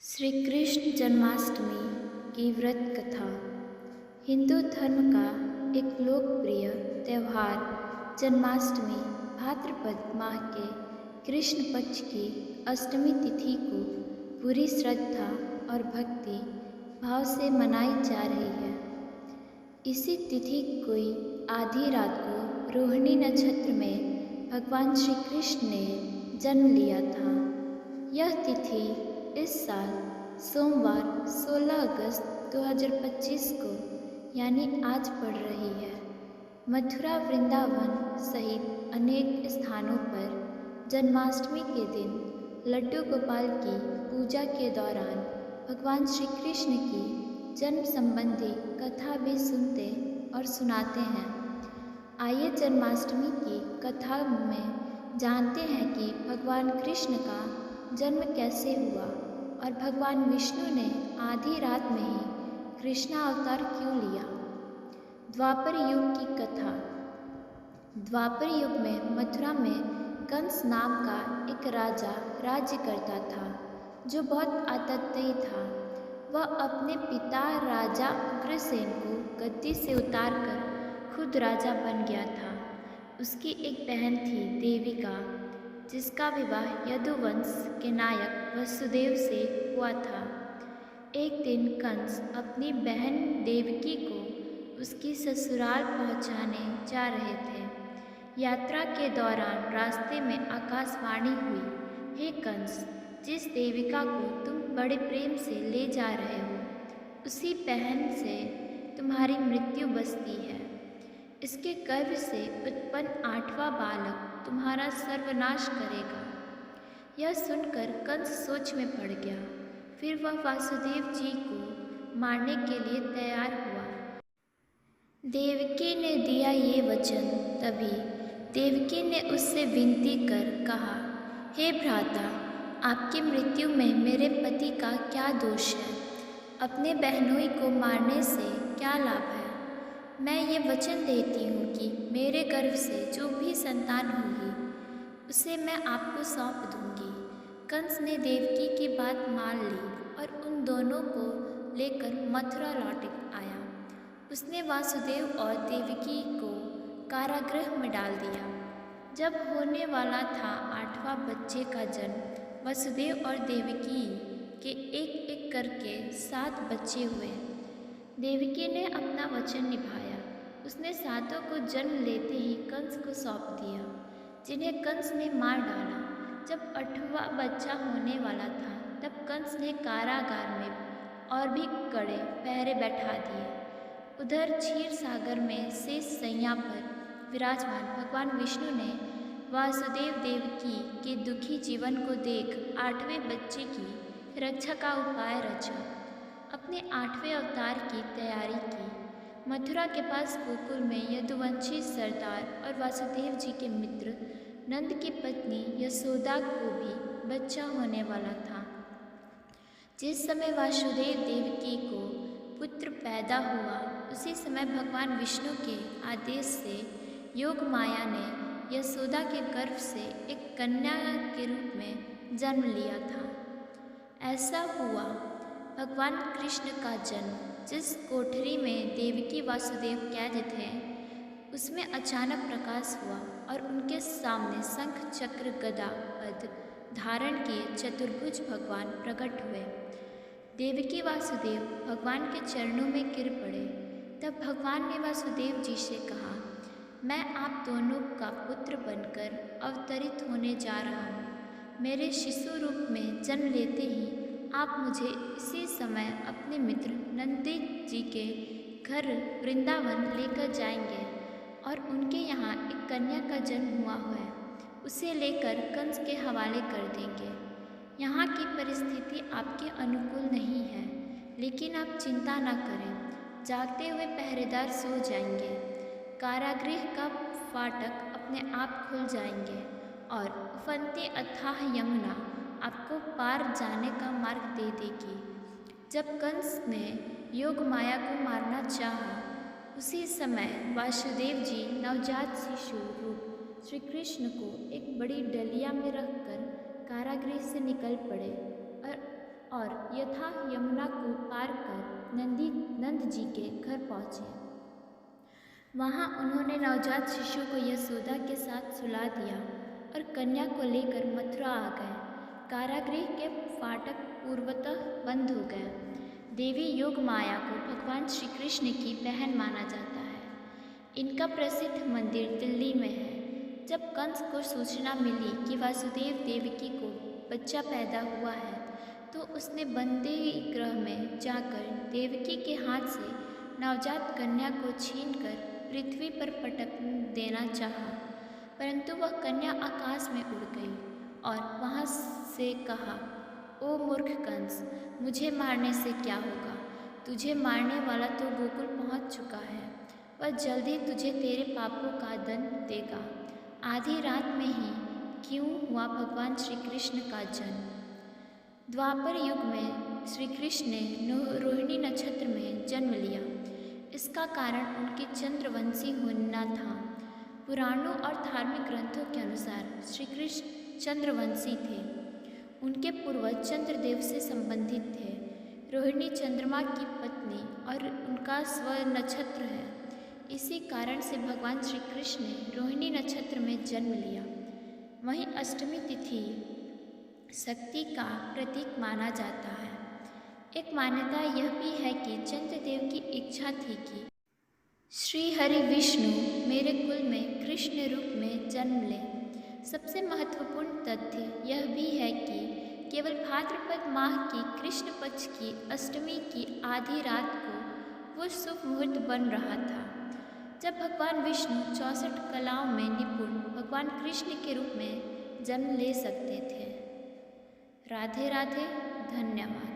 श्री कृष्ण जन्माष्टमी की व्रत कथा। हिंदू धर्म का एक लोकप्रिय त्यौहार जन्माष्टमी भाद्रपद माह के कृष्ण पक्ष की अष्टमी तिथि को पूरी श्रद्धा और भक्ति भाव से मनाई जा रही है। इसी तिथि कोई आधी रात को रोहिणी नक्षत्र में भगवान श्री कृष्ण ने जन्म लिया था। यह तिथि इस साल सोमवार 16 अगस्त 2025 को यानी आज पड़ रही है। मथुरा वृंदावन सहित अनेक स्थानों पर जन्माष्टमी के दिन लड्डू गोपाल की पूजा के दौरान भगवान श्री कृष्ण की जन्म संबंधी कथा भी सुनते और सुनाते हैं। आइए जन्माष्टमी की कथा में जानते हैं कि भगवान कृष्ण का जन्म कैसे हुआ और भगवान विष्णु ने आधी रात में ही कृष्णा अवतार क्यों लिया। द्वापर युग की कथा। द्वापर युग में मथुरा में कंस नाम का एक राजा राज्य करता था जो बहुत आततायी था। वह अपने पिता राजा उग्रसेन को गद्दी से उतारकर खुद राजा बन गया था। उसकी एक बहन थी देविका, जिसका विवाह यदुवंश के नायक वसुदेव से हुआ था। एक दिन कंस अपनी बहन देवकी को उसकी ससुराल पहुंचाने जा रहे थे। यात्रा के दौरान रास्ते में आकाशवाणी हुई, हे कंस, जिस देविका को तुम बड़े प्रेम से ले जा रहे हो, उसी बहन से तुम्हारी मृत्यु बसती है। इसके गर्भ से उत्पन्न 8वां बालक तुम्हारा सर्वनाश करेगा। यह सुनकर कंस सोच में पड़ गया। फिर वह वासुदेव जी को मारने के लिए तैयार हुआ। देवकी ने दिया ये वचन। तभी देवकी ने उससे विनती कर कहा, हे भ्राता, आपकी मृत्यु में मेरे पति का क्या दोष है? अपने बहनोई को मारने से क्या लाभ है? मैं ये वचन देती हूँ कि मेरे गर्भ से जो भी संतान होगी उसे मैं आपको सौंप दूँगी। कंस ने देवकी की बात मान ली और उन दोनों को लेकर मथुरा लौट आया। उसने वासुदेव और देवकी को कारागृह में डाल दिया। जब होने वाला था 8वां बच्चे का जन्म, वसुदेव और देवकी के एक एक करके 7 बच्चे हुए। देवकी ने अपना वचन निभाया। उसने 7 को जन्म लेते ही कंस को सौंप दिया, जिन्हें कंस ने मार डाला। जब 8वां बच्चा होने वाला था, तब कंस ने कारागार में और भी कड़े पहरे बैठा दिए। उधर क्षीर सागर में शेष शैया पर विराजमान भगवान विष्णु ने वासुदेव देवकी के दुखी जीवन को देख 8वें बच्चे की रक्षा का उपाय रचा। अपने 8वें अवतार की तैयारी की। मथुरा के पास गोकुल में यदुवंशी सरदार और वासुदेव जी के मित्र नंद की पत्नी यशोदा को भी बच्चा होने वाला था। जिस समय वासुदेव देवकी को पुत्र पैदा हुआ, उसी समय भगवान विष्णु के आदेश से योग माया ने यशोदा के गर्भ से एक कन्या के रूप में जन्म लिया था। ऐसा हुआ भगवान कृष्ण का जन्म। जिस कोठरी में देवकी वासुदेव कैद थे, उसमें अचानक प्रकाश हुआ और उनके सामने शंख चक्र गदा पद्म धारण किए चतुर्भुज भगवान प्रकट हुए। देवकी वासुदेव भगवान के चरणों में गिर पड़े। तब भगवान ने वासुदेव जी से कहा, मैं आप दोनों का पुत्र बनकर अवतरित होने जा रहा हूँ। मेरे शिशु रूप में जन्म लेते ही आप मुझे इसी समय अपने मित्र नंदी जी के घर वृंदावन लेकर जाएंगे और उनके यहाँ एक कन्या का जन्म हुआ है, उसे लेकर कंस के हवाले कर देंगे। यहाँ की परिस्थिति आपके अनुकूल नहीं है, लेकिन आप चिंता न करें। जागते हुए पहरेदार सो जाएंगे। कारागृह का फाटक अपने आप खुल जाएंगे और उफनती अथाह यमुना आपको पार जाने का मार्ग दे देगी। जब कंस ने योग माया को मारना चाहा, उसी समय वासुदेव जी नवजात शिशु रूप श्री कृष्ण को एक बड़ी डलिया में रखकर कारागृह से निकल पड़े और यथा यमुना को पार कर नंद जी के घर पहुँचे। वहाँ उन्होंने नवजात शिशु को यशोदा के साथ सुला दिया और कन्या को लेकर मथुरा आ गए। कारागृह के फाटक पूर्वतः बंद हो गए। देवी योग माया को भगवान श्री कृष्ण की बहन माना जाता है। इनका प्रसिद्ध मंदिर दिल्ली में है। जब कंस को सूचना मिली कि वासुदेव देवकी को बच्चा पैदा हुआ है, तो उसने बंदी गृह में जाकर देवकी के हाथ से नवजात कन्या को छीनकर पृथ्वी पर पटक देना चाहा, परंतु वह कन्या आकाश में उड़ गई और वहाँ से कहा, ओ मूर्ख कंस, मुझे मारने से क्या होगा? तुझे मारने वाला तो गोकुल पहुँच चुका है। वह जल्दी तुझे तेरे पापों का दंड देगा। आधी रात में ही क्यों हुआ भगवान श्री कृष्ण का जन्म? द्वापर युग में श्री कृष्ण ने रोहिणी नक्षत्र में जन्म लिया। इसका कारण उनके चंद्रवंशी होना था। पुराणों और धार्मिक ग्रंथों के अनुसार श्री कृष्ण चंद्रवंशी थे। उनके पूर्वज चंद्रदेव से संबंधित थे। रोहिणी चंद्रमा की पत्नी और उनका स्व नक्षत्र है। इसी कारण से भगवान श्री कृष्ण ने रोहिणी नक्षत्र में जन्म लिया। वहीं अष्टमी तिथि शक्ति का प्रतीक माना जाता है। एक मान्यता यह भी है कि चंद्रदेव की इच्छा थी कि श्री हरि विष्णु मेरे कुल में कृष्ण रूप में जन्म लें। सबसे महत्वपूर्ण तथ्य यह भी है कि केवल भाद्रपद माह की कृष्ण पक्ष की अष्टमी की आधी रात को वो शुभ मुहूर्त बन रहा था, जब भगवान विष्णु 64 कलाओं में निपुण भगवान कृष्ण के रूप में जन्म ले सकते थे। राधे राधे, धन्यवाद।